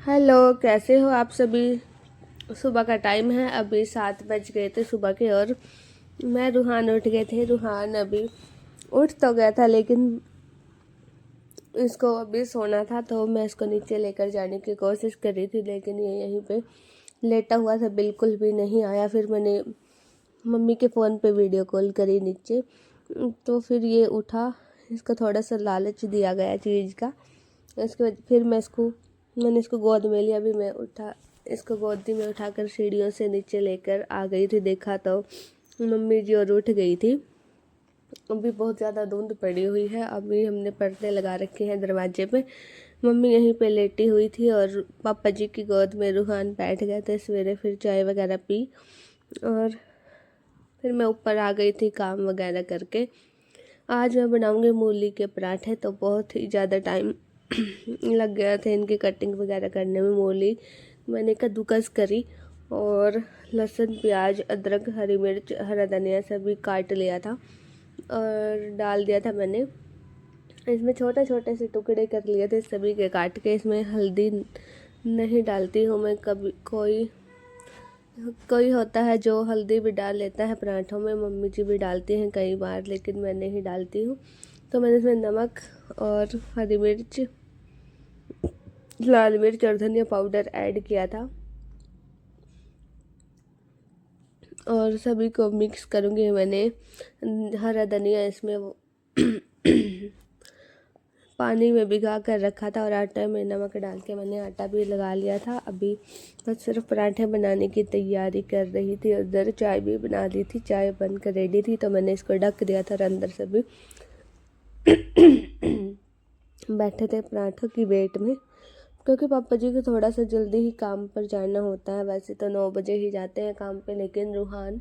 Hello, कैसे हो आप सभी। सुबह का टाइम है, अभी 7 बज गए थे सुबह के। और मैं रूहान उठ गए थे। रूहान अभी उठ तो गया था, लेकिन इसको अभी सोना था, तो मैं इसको नीचे लेकर जाने की कोशिश कर रही थी, लेकिन ये यहीं पे लेटा हुआ था, बिल्कुल भी नहीं आया। फिर मैंने मम्मी के फ़ोन पे वीडियो कॉल करी नीचे, तो फिर ये उठा। इसको थोड़ा सा लालच दिया गया चीज़ का। इसके बाद फिर मैंने इसको गोद में लिया। अभी मैं इसको गोदी में उठाकर सीढ़ियों से नीचे लेकर आ गई थी। देखा तो मम्मी जी और उठ गई थी। अभी बहुत ज़्यादा धुंध पड़ी हुई है। अभी हमने पर्दे लगा रखे हैं दरवाजे पे। मम्मी यहीं पे लेटी हुई थी और पापा जी की गोद में रूहान बैठ गए थे। सवेरे फिर चाय वगैरह पी और फिर मैं ऊपर आ गई थी काम वगैरह करके। आज मैं बनाऊंगी मूली के पराठे, तो बहुत ही ज़्यादा टाइम लग गया था इनकी कटिंग वगैरह करने में। मूली मैंने कद्दूकस करी और लहसुन, प्याज, अदरक, हरी मिर्च, हरा धनिया सभी काट लिया था और डाल दिया था मैंने। इसमें छोटे छोटे से टुकड़े कर लिए थे सभी के काट के। इसमें हल्दी नहीं डालती हूँ मैं कभी। कोई कोई होता है जो हल्दी भी डाल लेता है पराठों में, मम्मी जी भी डालती हैं कई बार, लेकिन मैं नहीं डालती हूँ। तो मैंने इसमें नमक और हरी मिर्च, लाल मिर्च और धनिया पाउडर ऐड किया था और सभी को मिक्स करूँगी। मैंने हरा धनिया इसमें पानी में भिगा कर रखा था और आटे में नमक डाल के मैंने आटा भी लगा लिया था। अभी बस सिर्फ पराठे बनाने की तैयारी कर रही थी। उधर चाय भी बना ली थी, चाय बनकर रेडी थी, तो मैंने इसको ढक दिया था और अंदर से भी बैठे थे पराठों की वेट में, क्योंकि पापा जी को थोड़ा सा जल्दी ही काम पर जाना होता है। वैसे तो 9 बजे ही जाते हैं काम पे, लेकिन रूहान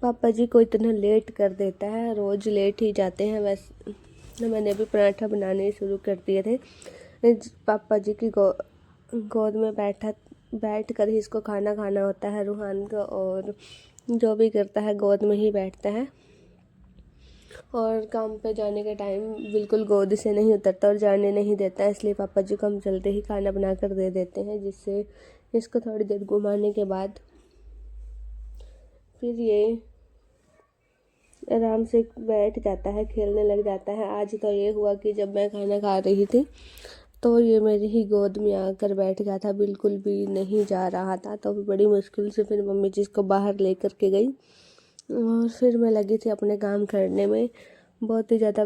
पापा जी को इतना लेट कर देता है, रोज़ लेट ही जाते हैं। वैसे तो मैंने भी पराठा बनाने शुरू कर दिए थे। पापा जी की गोद में बैठ कर ही इसको खाना खाना होता है रूहान को, और जो भी करता है गोद में ही बैठता है। और काम पे जाने के टाइम बिल्कुल गोद से नहीं उतरता और जाने नहीं देता है, इसलिए पापा जी को हम जल्दी ही खाना बना कर दे देते हैं, जिससे इसको थोड़ी देर घुमाने के बाद फिर ये आराम से बैठ जाता है, खेलने लग जाता है। आज तो ये हुआ कि जब मैं खाना खा रही थी तो ये मेरी ही गोद में आकर बैठ गया था, बिल्कुल भी नहीं जा रहा था। तो बड़ी मुश्किल से फिर मम्मी जी इसको बाहर लेकर के गई और फिर मैं लगी थी अपने काम करने में। बहुत ही ज़्यादा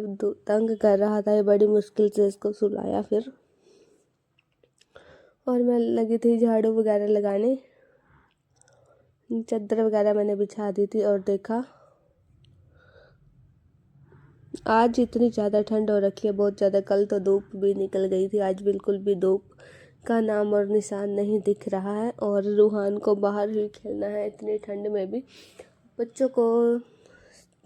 तंग कर रहा था ये, बड़ी मुश्किल से इसको सुलाया फिर। और मैं लगी थी झाड़ू वगैरह लगाने, चादर वगैरह मैंने बिछा दी थी। और देखा आज इतनी ज़्यादा ठंड हो रखी है, बहुत ज़्यादा। कल तो धूप भी निकल गई थी, आज बिल्कुल भी धूप का नाम और निशान नहीं दिख रहा है। और रूहान को बाहर ही खेलना है इतनी ठंड में भी। बच्चों को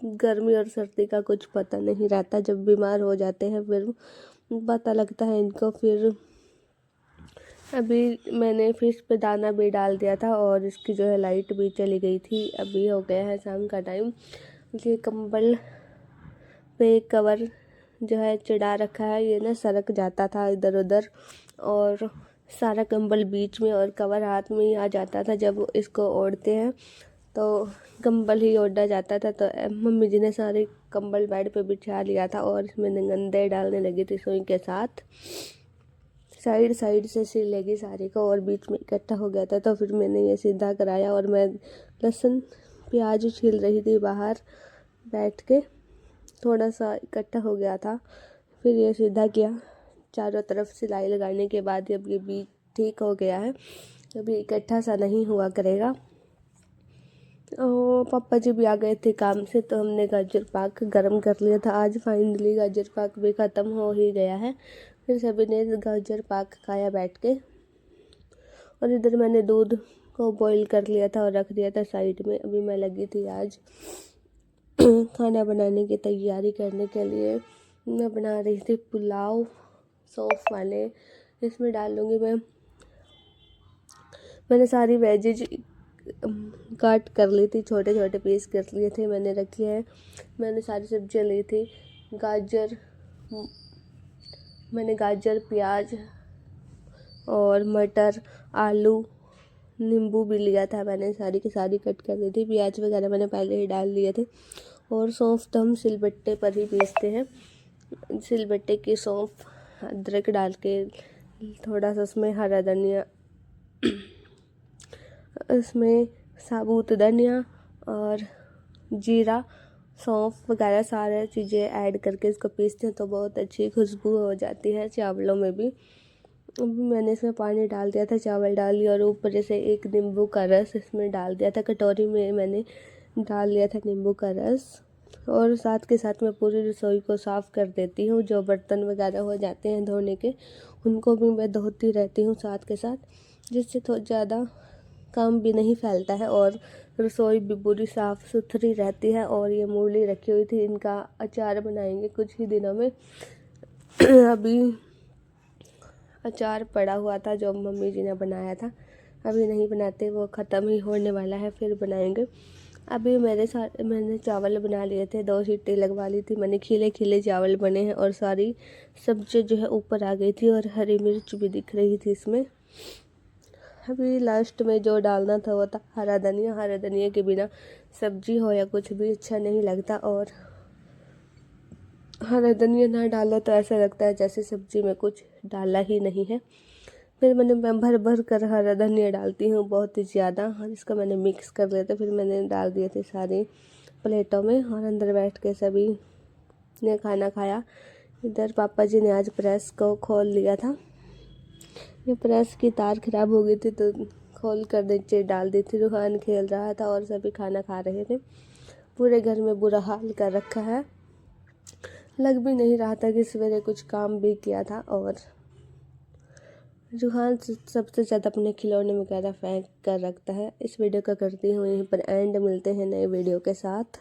गर्मी और सर्दी का कुछ पता नहीं रहता, जब बीमार हो जाते हैं फिर पता लगता है इनको। फिर अभी मैंने फिश पे दाना भी डाल दिया था और इसकी जो है लाइट भी चली गई थी। अभी हो गया है शाम का टाइम। ये कंबल पे कवर जो है चढ़ा रखा है, ये ना सरक जाता था इधर उधर और सारा कंबल बीच में और कवर हाथ में ही आ जाता था। जब इसको ओढ़ते हैं तो कंबल ही ओढ़ा जाता था। तो मम्मी जी ने सारे कंबल बेड पे बिछा लिया था और इसमें गंदे डालने लगी थी सुई के साथ। साइड साइड से सिल लेगी सारी को और बीच में इकट्ठा हो गया था, तो फिर मैंने ये सीधा कराया। और मैं लहसुन प्याज छील रही थी बाहर बैठ के, थोड़ा सा इकट्ठा हो गया था, फिर ये सीधा किया। चारों तरफ सिलाई लगाने के बाद अब ये भी ठीक हो गया है, अभी इकट्ठा सा नहीं हुआ करेगा। और पापा जी भी आ गए थे काम से, तो हमने गाजर पाक गर्म कर लिया था। आज फाइनली गाजर पाक भी ख़त्म हो ही गया है। फिर सभी ने गाजर पाक खाया बैठ के। और इधर मैंने दूध को बॉईल कर लिया था और रख दिया था साइड में। अभी मैं लगी थी आज खाना बनाने की तैयारी करने के लिए। मैं बना रही थी पुलाव सॉस वाले। इसमें डालूँगी मैंने सारी वेजेज काट कर ली थी, छोटे छोटे पीस कर लिए थे मैंने रखे हैं। मैंने सारी सब्जियां ली थी। मैंने गाजर, प्याज, और मटर, आलू, नींबू भी लिया था मैंने, सारी की सारी कट कर दी थी। प्याज वगैरह मैंने पहले ही डाल लिए थे। और सौंफ तो हम सिलबट्टे पर ही पीसते हैं। सिलबट्टे की सौंफ, अदरक डाल के, थोड़ा सा उसमें हरा धनिया, उसमें साबुत धनिया और जीरा, सौंफ वगैरह सारे चीज़ें ऐड करके इसको पीसते हैं तो बहुत अच्छी खुशबू हो जाती है चावलों में भी। मैंने इसमें पानी डाल दिया था, चावल डाल लिया और ऊपर से एक नींबू का रस इसमें डाल दिया था। कटोरी में मैंने डाल लिया था नींबू का रस। और साथ के साथ मैं पूरी रसोई को साफ़ कर देती हूँ। जो बर्तन वगैरह हो जाते हैं धोने के, उनको भी मैं धोती रहती हूँ साथ के साथ, जिससे थोड़ा ज़्यादा काम भी नहीं फैलता है और रसोई भी पूरी साफ़ सुथरी रहती है। और ये मूली रखी हुई थी, इनका अचार बनाएंगे कुछ ही दिनों में। अभी अचार पड़ा हुआ था जो मम्मी जी ने बनाया था, अभी नहीं बनाते, वो ख़त्म ही होने वाला है, फिर बनाएंगे। अभी मैंने चावल बना लिए थे, 2 सीटी लगवा ली थी मैंने, खिले खिले चावल बने हैं और सारी सब्जी जो है ऊपर आ गई थी और हरी मिर्च भी दिख रही थी इसमें। अभी लास्ट में जो डालना था वो था हरा धनिया। हरा धनिया के बिना सब्जी हो या कुछ भी अच्छा नहीं लगता, और हरा धनिया ना डालो तो ऐसा लगता है जैसे सब्जी में कुछ डाला ही नहीं है। फिर मैं भर भर कर हरा धनिया डालती हूँ, बहुत ही ज़्यादा। और इसको मैंने मिक्स कर लिया था, फिर मैंने डाल दिए थे सारी प्लेटों में और अंदर बैठ के सभी ने खाना खाया। इधर पापा जी ने आज प्रेस को खोल लिया था। ये प्रेस की तार खराब हो गई थी तो खोल कर नीचे डाल दी थी। रूहान खेल रहा था और सभी खाना खा रहे थे। पूरे घर में बुरा हाल कर रखा है। लग भी नहीं रहा था कि सवेरे कुछ काम भी किया था। और रूहान सबसे ज़्यादा अपने खिलौने वगैरह फेंक कर रखता है। इस वीडियो का करती हूँ यहीं पर एंड, मिलते हैं नए वीडियो के साथ।